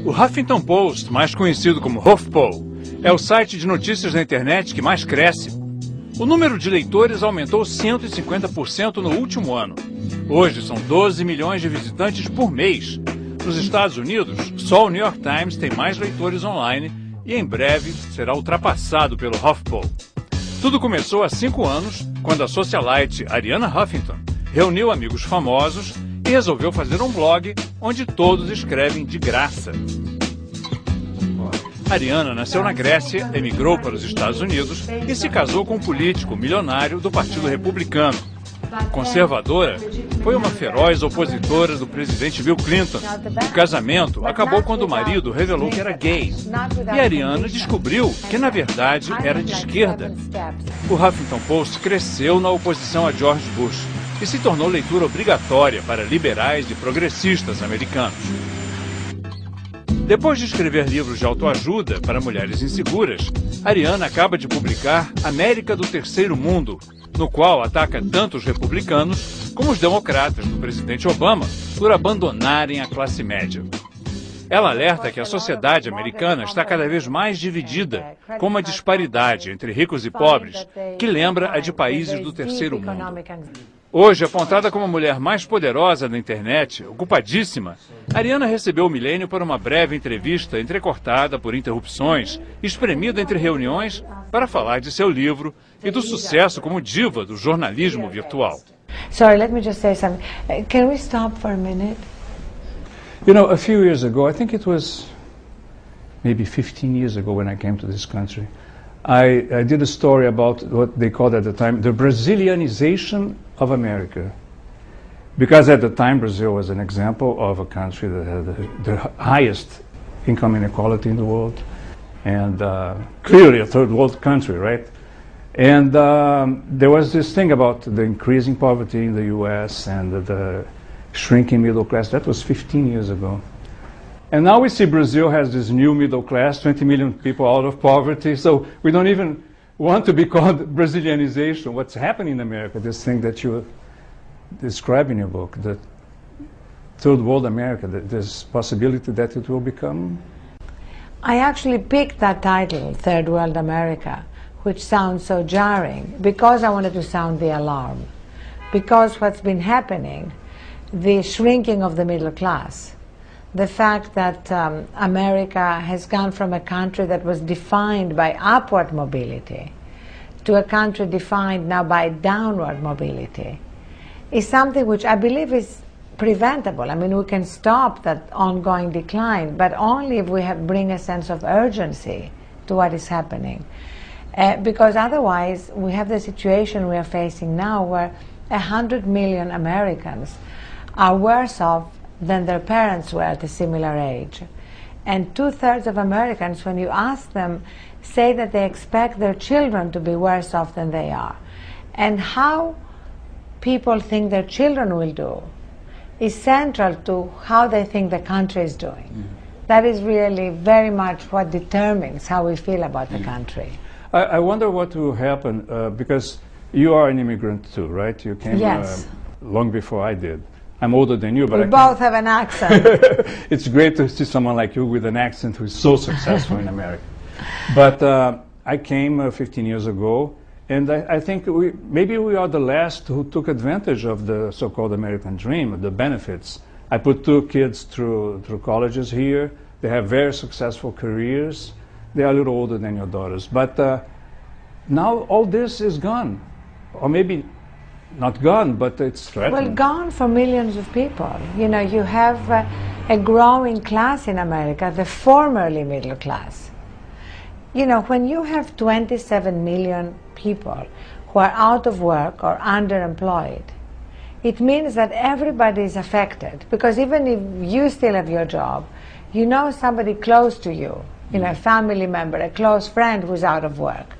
O Huffington Post, mais conhecido como HuffPo, é o site de notícias na internet que mais cresce. O número de leitores aumentou 150% no último ano. Hoje são 12 milhões de visitantes por mês. Nos Estados Unidos, só o New York Times tem mais leitores online e em breve será ultrapassado pelo HuffPo. Tudo começou há 5 anos, quando a socialite Arianna Huffington reuniu amigos famosos e resolveu fazer um blog onde todos escrevem de graça. Arianna nasceu na Grécia, emigrou para os Estados Unidos e se casou com um político milionário do Partido Republicano. Conservadora, foi uma feroz opositora do presidente Bill Clinton. O casamento acabou quando o marido revelou que era gay. E Arianna descobriu que, na verdade, era de esquerda. O Huffington Post cresceu na oposição a George Bush e se tornou leitura obrigatória para liberais e progressistas americanos. Depois de escrever livros de autoajuda para mulheres inseguras, Arianna acaba de publicar América do Terceiro Mundo, no qual ataca tanto os republicanos como os democratas do presidente Obama por abandonarem a classe média. Ela alerta que a sociedade americana está cada vez mais dividida, com uma disparidade entre ricos e pobres que lembra a de países do terceiro mundo. Hoje, apontada como a mulher mais poderosa da internet, ocupadíssima, Arianna recebeu o milênio por uma breve entrevista entrecortada por interrupções, espremida entre reuniões para falar de seu livro e do sucesso como diva do jornalismo virtual. Sorry, let me just say something. Can we stop for a minute? You know, a few years ago, I think it was maybe 15 years ago when I came to this country, I did a story about what they called at the time the Brazilianization of America. Because at the time Brazil was an example of a country that had the highest income inequality in the world, and clearly a third world country, right? And there was this thing about the increasing poverty in the US and the shrinking middle class. That was 15 years ago. And now we see Brazil has this new middle class, 20 million people out of poverty, so we don't even want to be called Brazilianization. What's happening in America, this thing that you describe in your book, the third world America, this possibility that it will become? I actually picked that title, Third World America, which sounds so jarring, because I wanted to sound the alarm. Because what's been happening, the shrinking of the middle class, the fact that America has gone from a country that was defined by upward mobility to a country defined now by downward mobility is something which I believe is preventable. I mean, we can stop that ongoing decline, but only if we bring a sense of urgency to what is happening. Because otherwise, we have the situation we are facing now where 100 million Americans are worse off than their parents were at a similar age. And 2/3 of Americans, when you ask them, say that they expect their children to be worse off than they are. And how people think their children will do is central to how they think the country is doing. That is really very much what determines how we feel about the country. I wonder what will happen, because you are an immigrant too, right? You came long before I did. I'm older than you, but we both have an accent. It's great to see someone like you with an accent who's so successful in America. But I came 15 years ago, and I think maybe we are the last who took advantage of the so-called American dream, the benefits. I put 2 kids through colleges here. They have very successful careers. They are a little older than your daughters. But now all this is gone, or maybe not gone, but it's threatened. Well, gone for millions of people. You know, you have a growing class in America, the formerly middle class. You know, when you have 27 million people who are out of work or underemployed, it means that everybody is affected. Because even if you still have your job, you know somebody close to you, you know, a family member, a close friend who's out of work.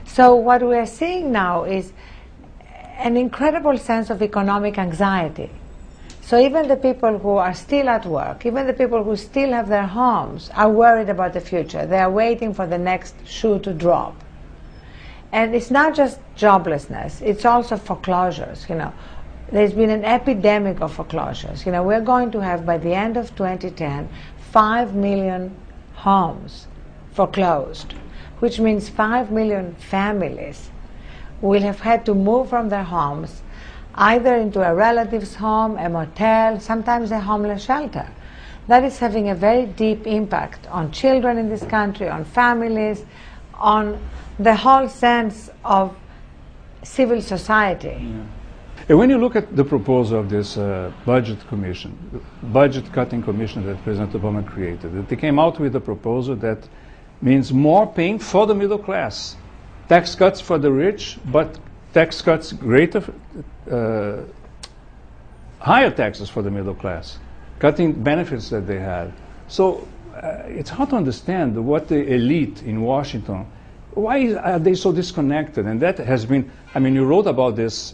So what we are seeing now is an incredible sense of economic anxiety. So even the people who are still at work, even the people who still have their homes, are worried about the future. They are waiting for the next shoe to drop. And it's not just joblessness, it's also foreclosures, you know. There's been an epidemic of foreclosures. You know, we're going to have, by the end of 2010, 5 million homes foreclosed, which means 5 million families will have had to move from their homes either into a relative's home, a motel, sometimes a homeless shelter. That is having a very deep impact on children in this country, on families, on the whole sense of civil society. Yeah. And when you look at the proposal of this budget cutting commission that President Obama created, they came out with a proposal that means more paying for the middle class. Tax cuts for the rich, but tax cuts greater, higher taxes for the middle class, cutting benefits that they had. So it's hard to understand what the elite in Washington, why are they so disconnected? And that has been, I mean, you wrote about this,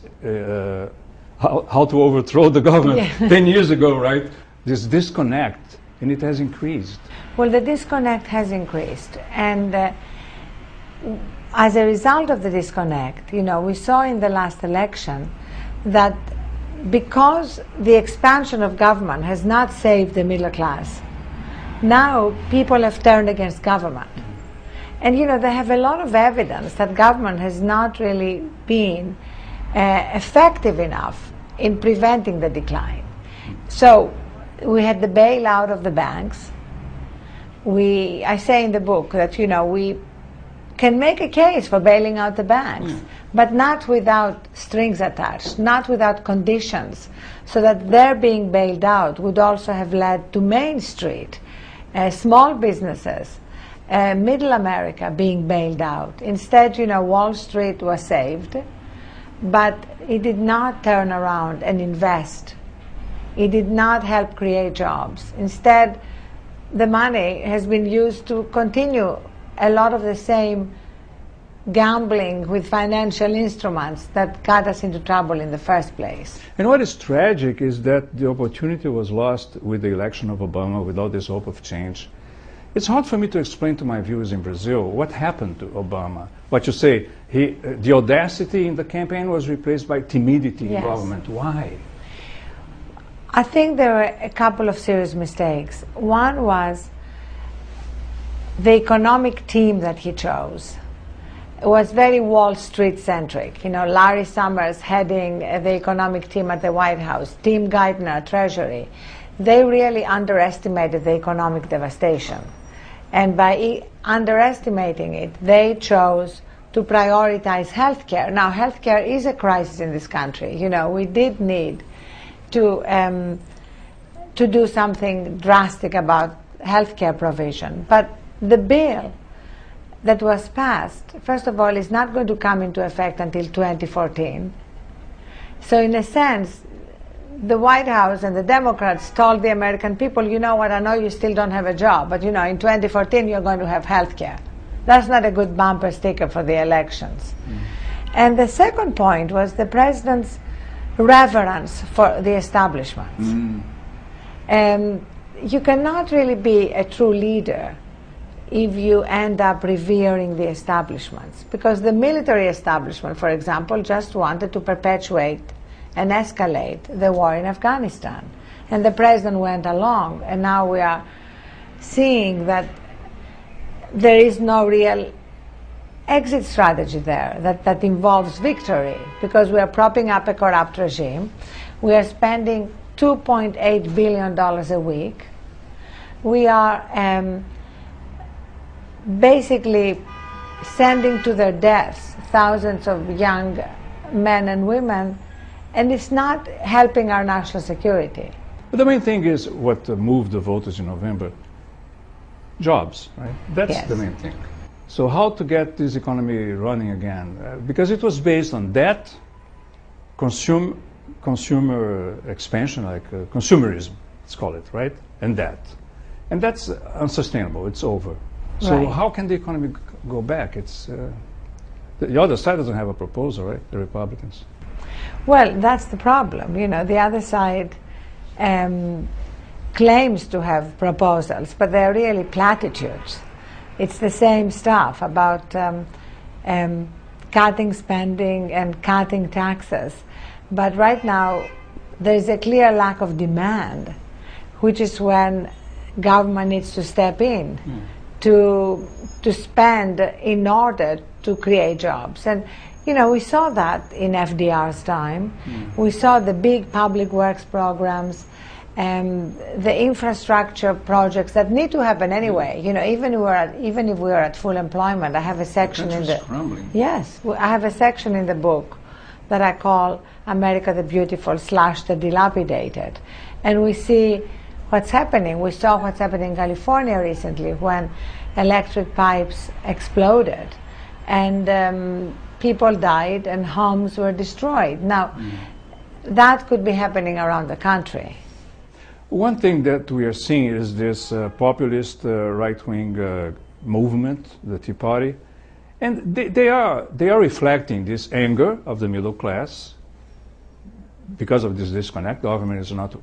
how to overthrow the government 10 years ago, right? This disconnect, and it has increased. Well, the disconnect has increased, and as a result of the disconnect, you know, we saw in the last election that because the expansion of government has not saved the middle class, now people have turned against government. And, you know, they have a lot of evidence that government has not really been effective enough in preventing the decline. So we had the bailout of the banks. I say in the book that, you know, we can make a case for bailing out the banks, but not without strings attached, not without conditions, so that their being bailed out would also have led to Main Street, small businesses, middle America being bailed out. Instead, you know, Wall Street was saved, but it did not turn around and invest. It did not help create jobs. Instead, the money has been used to continue a lot of the same gambling with financial instruments that got us into trouble in the first place. And what is tragic is that the opportunity was lost with the election of Obama, without this hope of change. It's hard for me to explain to my viewers in Brazil what happened to Obama. What you say, the audacity in the campaign was replaced by timidity in government. Why? I think there were a couple of serious mistakes. One was the economic team that he chose. It was very Wall Street centric. You know, Larry Summers heading the economic team at the White House, Tim Geithner, Treasury. They really underestimated the economic devastation. And by underestimating it, they chose to prioritize healthcare. Now, healthcare is a crisis in this country. You know, we did need to do something drastic about healthcare provision. But the bill that was passed, first of all, is not going to come into effect until 2014. So in a sense, the White House and the Democrats told the American people, you know what, I know you still don't have a job, but you know, in 2014 you're going to have health care. That's not a good bumper sticker for the elections. And the second point was the president's reverence for the establishments. You cannot really be a true leader if you end up revering the establishments, because the military establishment, for example, just wanted to perpetuate and escalate the war in Afghanistan. And the president went along, and now we are seeing that there is no real exit strategy there that involves victory, because we are propping up a corrupt regime. We are spending $2.8 billion a week. We are basically sending to their deaths thousands of young men and women, and it's not helping our national security. But the main thing is what moved the voters in November. Jobs, right? That's the main thing. So how to get this economy running again? Because it was based on debt, consumer expansion, like consumerism, let's call it, right? And debt. And that's unsustainable. It's over. So how can the economy go back? It's the other side doesn't have a proposal, right? The Republicans. Well, that's the problem. You know, the other side claims to have proposals, but they're really platitudes. It's the same stuff about cutting spending and cutting taxes. But right now, there's a clear lack of demand, which is when government needs to step in to spend in order to create jobs. And you know, we saw that in FDR's time. We saw the big public works programs, the infrastructure projects that need to happen anyway. You know, even if we are at full employment, I have a section in the crumbling. Yes, I have a section in the book that I call America the Beautiful / the Dilapidated, and we see what's happening. We saw what's happening in California recently when electric pipes exploded, and people died and homes were destroyed. Now, that could be happening around the country. One thing that we are seeing is this populist right-wing movement, the Tea Party, and they are reflecting this anger of the middle class because of this disconnect. The government is not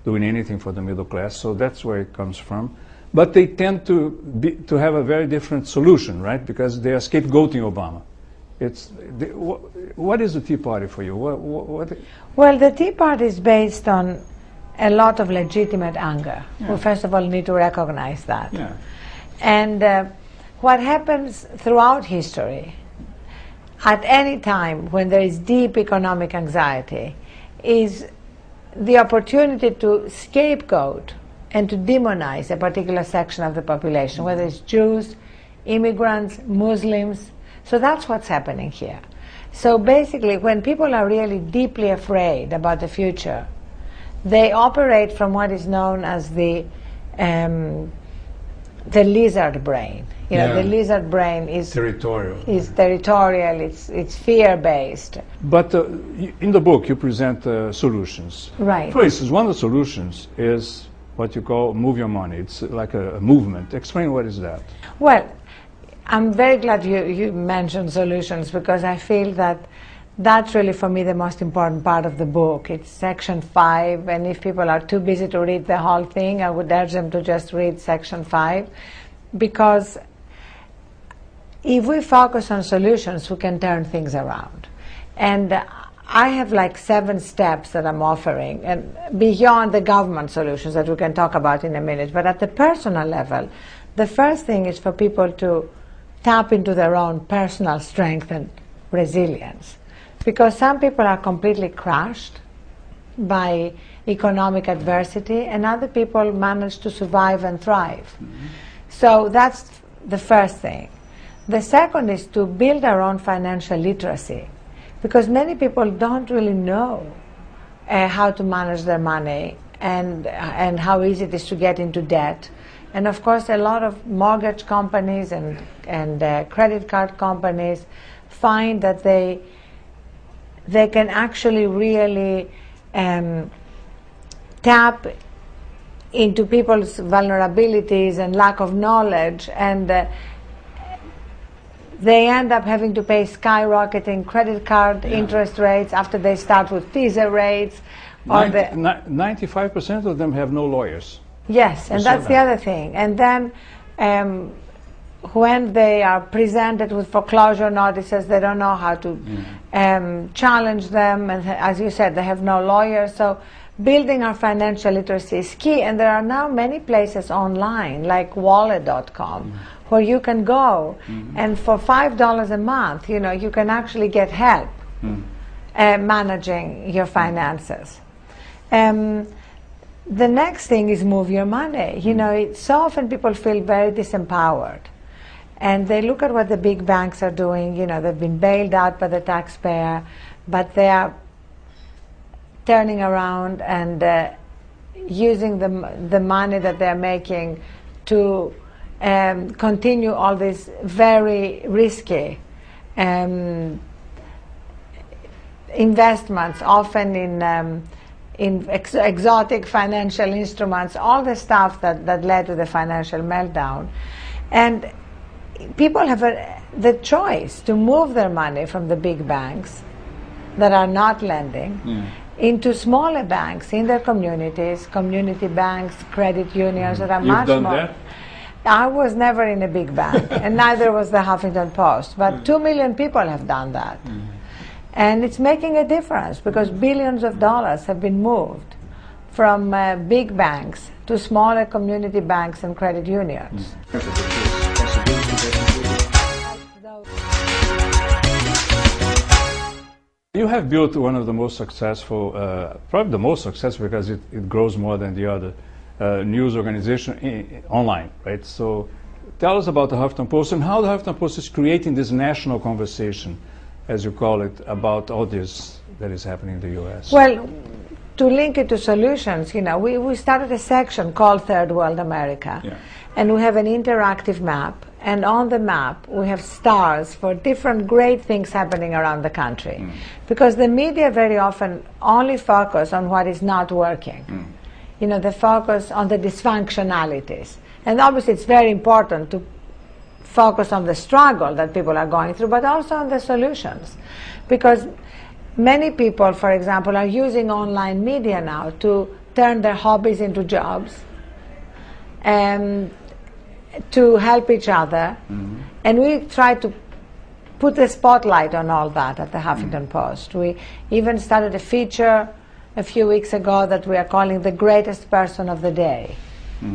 doing anything for the middle class, so that's where it comes from. But they tend to have a very different solution, right? Because they are scapegoating Obama. What is the Tea Party for you? Well, the Tea Party is based on a lot of legitimate anger. Yeah. We first of all need to recognize that. Yeah. And what happens throughout history, at any time when there is deep economic anxiety, is the opportunity to scapegoat and to demonize a particular section of the population, whether it's Jews, immigrants, Muslims. So that's what's happening here. So basically, when people are really deeply afraid about the future, they operate from what is known as the lizard brain. You know, the lizard brain is territorial. It's fear-based. But in the book, you present solutions. Right. For instance, one of the solutions is what you call move your money. It's like a movement. Explain what is that. Well, I'm very glad you mentioned solutions, because I feel that that's really, for me, the most important part of the book. It's section 5, and if people are too busy to read the whole thing, I would urge them to just read section 5, because if we focus on solutions, we can turn things around. And I have like 7 steps that I'm offering, and beyond the government solutions that we can talk about in a minute. But at the personal level, the first thing is for people to tap into their own personal strength and resilience. Because some people are completely crushed by economic adversity, and other people manage to survive and thrive. So that's the first thing. The second is to build our own financial literacy, because many people don't really know how to manage their money and how easy it is to get into debt. And of course, a lot of mortgage companies and credit card companies find that they can actually really tap into people's vulnerabilities and lack of knowledge, and they end up having to pay skyrocketing credit card interest rates after they start with teaser rates. 95% of them have no lawyers. Yes, and that's the other thing. And then when they are presented with foreclosure notices, they don't know how to challenge them, and as you said, they have no lawyers. So building our financial literacy is key, and there are now many places online, like wallet.com, where you can go, and for $5 a month, you know, you can actually get help managing your finances. The next thing is move your money. You know, so often people feel very disempowered, and they look at what the big banks are doing. You know, they've been bailed out by the taxpayer, but they are turning around and using the money that they're making to continue all these very risky investments, often in exotic financial instruments, all the stuff that led to the financial meltdown. And people have the choice to move their money from the big banks that are not lending into smaller banks in their communities, community banks, credit unions that are much more. You've done that? I was never in a big bank, and neither was the Huffington Post, but 2 million people have done that. And it's making a difference, because billions of dollars have been moved from big banks to smaller community banks and credit unions. You have built one of the most successful, probably the most successful because it grows more than the other news organization online, right? So tell us about the Huffington Post and how the Huffington Post is creating this national conversation, as you call it, about all this that is happening in the U.S. Well, to link it to solutions, you know, we started a section called Third World America, and we have an interactive map, and on the map we have stars for different great things happening around the country, because the media very often only focus on what is not working. You know, they focus on the dysfunctionalities, and obviously it's very important to focus on the struggle that people are going through, but also on the solutions, because many people, for example, are using online media now to turn their hobbies into jobs and to help each other. And we try to put the spotlight on all that at the Huffington Post. We even started a feature a few weeks ago that we are calling the greatest person of the day.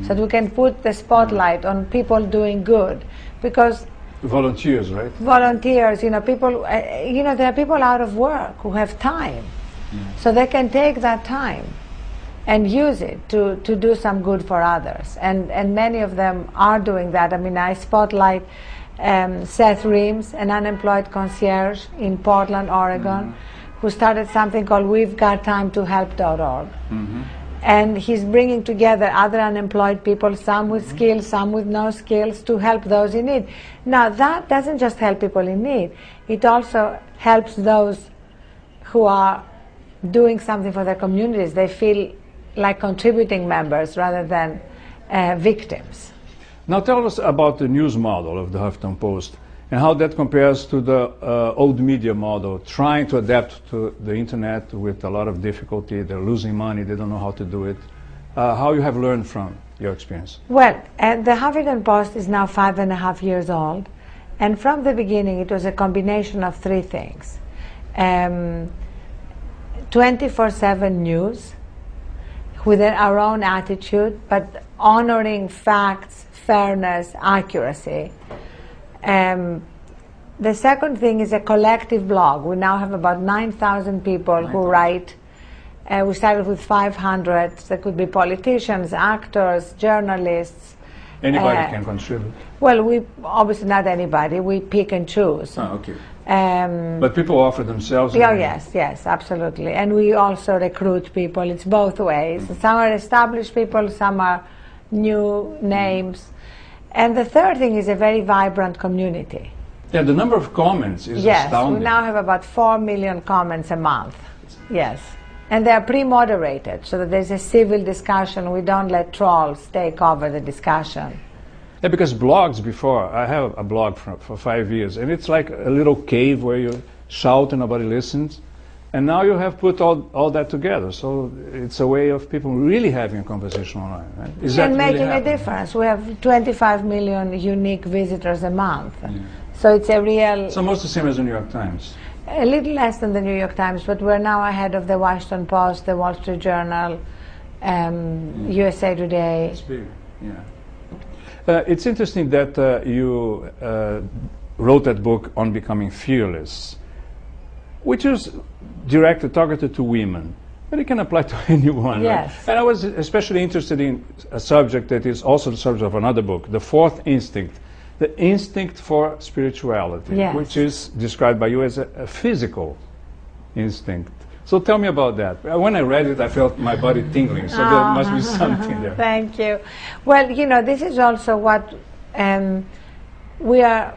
So that we can put the spotlight on people doing good, because volunteers, right? Volunteers, you know, people, you know, there are people out of work who have time. So they can take that time and use it to do some good for others. And many of them are doing that. I mean, I spotlight Seth Reams, an unemployed concierge in Portland, Oregon, who started something called We've Got Time to Help.org. And he's bringing together other unemployed people, some with skills, some with no skills, to help those in need. Now, that doesn't just help people in need. It also helps those who are doing something for their communities. They feel like contributing members rather than victims. Now tell us about the news model of the Huffington Post and how that compares to the old media model, trying to adapt to the internet with a lot of difficulty. They're losing money, they don't know how to do it. How you have learned from your experience? Well, the Huffington Post is now 5.5 years old, and from the beginning it was a combination of three things. 24/7 news with our own attitude, but honoring facts, fairness, accuracy. The second thing is a collective blog. We now have about 9,000 people who write. We started with 500. There could be politicians, actors, journalists. Anybody can contribute? Well, we obviously not anybody. We pick and choose. Oh, okay. But people offer themselves? Oh, yes, absolutely. And we also recruit people. It's both ways. Some are established people, some are new names. And the third thing is a very vibrant community. Yeah, the number of comments is astounding. Yes, we now have about 4 million comments a month. Yes. And they are pre-moderated, so that there's a civil discussion. We don't let trolls take over the discussion. Yeah, because blogs before, I have a blog for 5 years, and it's like a little cave where you shout and nobody listens. And now you have put all that together, so it's a way of people really having a conversation online. Right? Is that making really a difference. We have 25 million unique visitors a month. So it's a real... It's almost the same as the New York Times. A little less than the New York Times, but we're now ahead of the Washington Post, the Wall Street Journal, USA Today. It's big, yeah. It's interesting that you wrote that book on becoming fearless, which is targeted to women, but it can apply to anyone. Yes. Right? And I was especially interested in a subject that is also the subject of another book, The Fourth Instinct, the instinct for spirituality, which is described by you as a physical instinct. So tell me about that. When I read it, I felt my body tingling, so there must be something there. Thank you. Well, you know, this is also what we are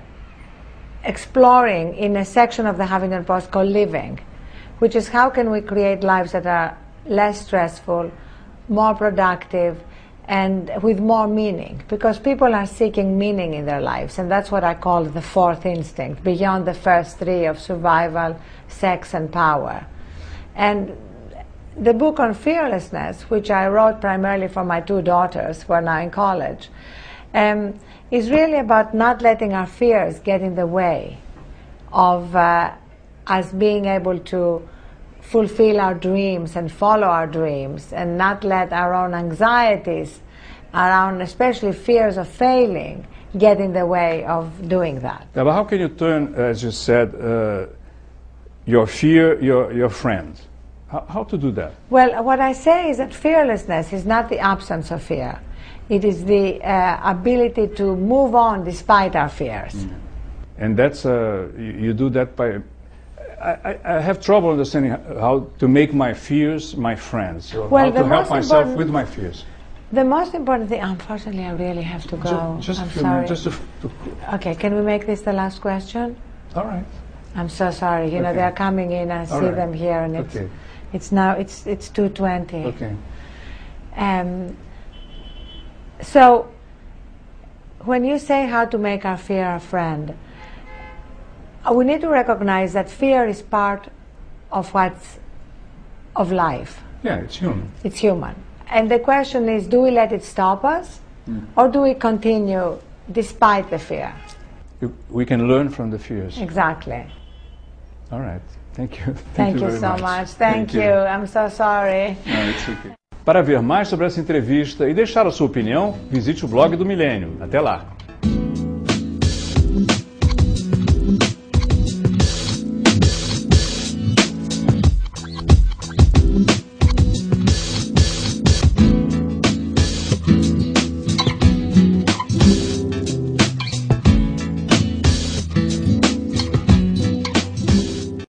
exploring in a section of the Huffington Post called Living, which is how can we create lives that are less stressful, more productive, and with more meaning, because people are seeking meaning in their lives, and that's what I call the fourth instinct, beyond the first three of survival, sex, and power. And the book on fearlessness, which I wrote primarily for my two daughters who are now in college, is really about not letting our fears get in the way of us being able to fulfill our dreams and follow our dreams and not let our own anxieties around, especially fears of failing, get in the way of doing that. Yeah, but how can you turn, as you said, your fear your friend? How to do that? Well, what I say is that fearlessness is not the absence of fear. It is the ability to move on despite our fears. Mm-hmm. And that's, you do that by, I have trouble understanding how to make my fears my friends, or well, how to help myself with my fears. The most important thing, unfortunately, I really have to go. Just I'm a few sorry. minutes. Okay, can we make this the last question? All right. I'm so sorry. You know, they're coming in. I see them here, and it's now it's 2:20. Okay. So, when you say how to make our fear a friend, we need to recognize that fear is part of life. Yeah, it's human. It's human. And the question is, do we let it stop us, or do we continue despite the fear? We can learn from the fears. Exactly. All right. Thank you. Thank you so much. Thank you. I'm so sorry. No, it's okay. Para ver mais sobre essa entrevista e deixar a sua opinião, visite o blog do Milênio. Até lá.